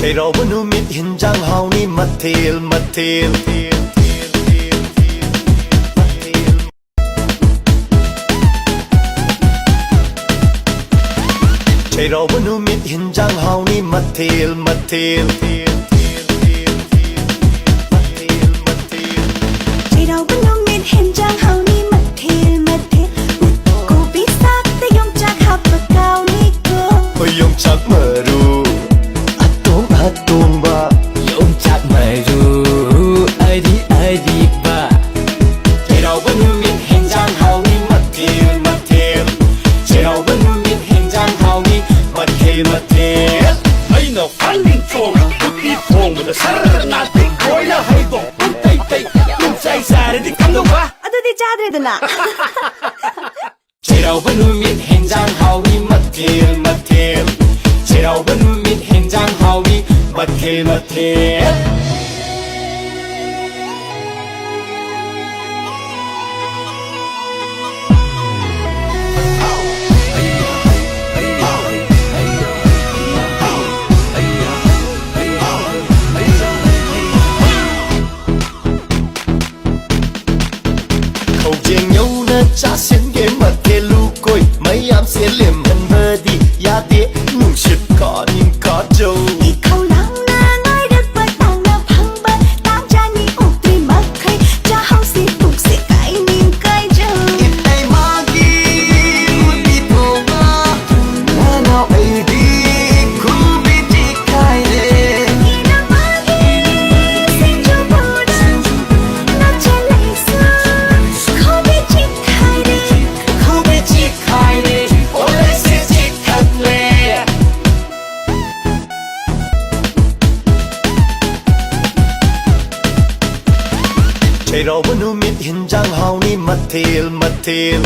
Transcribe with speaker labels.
Speaker 1: ช่เราว่านูมิดหินจังเฮานี่มาเทลมาเทลใช่เราว่านูมิดหินจังเฮานี่มาเทลมาเทล
Speaker 2: ใจเราเป็นน้องเม็ดเห็นจางเฮานี่มาเทลมาเทลกูปีศาจแต่ยงจากขับมาเก่านี่ก็
Speaker 1: พยงจากเมื่อรู้อัดตวงบ้ายงจากเมื่อรู้ไอดีบ้าใจเราเป็นนูมิดเห็นจังเฮานี่มาเทลมาเทลใจเราเป็นนูมิดเห็นจังเฮานี่มาเทลมาเทล
Speaker 3: ให้หน้าฟันลิ้นโฟงทุกทีโฟงมันจะสารนาติดโอยแล้วให้บอกมันเตะลูกใจสารที่คำนวะ
Speaker 2: อะตัวที่จ้าเด็ดน่ะ
Speaker 1: ใจเราเป็นนูมิดเห็นจังเฮานี่มาเทลมาเทลใจเราเป็นนูมิดเห็นจังเฮานี่มาเทลมาเทลcha xin game mà thế lu coi mấy em sẽ liềm hơn mơ đi ya đi nụ shit có nhưng có đâu
Speaker 2: นี่เขาล้างหน้าง่ายดัดไปต่างหน้าพังบ้านตามจานี่อุตรีมักใครจะเฮาสิตุกสิไก่นิ่งไก่เจอ
Speaker 1: อินไอมากีมุนดีโผล่มาแล้วเราไอดีคูบิจิไก่เล่
Speaker 2: อีน้ำมากีสิจูบูดานักเจลิซาเขาไม่จิกใครดิ
Speaker 1: คูบิจิไก่เล่โอเลสิจิคัดเล่ใช่เราว่านูมิดหินจังเฮานี่มาเทลมาเทล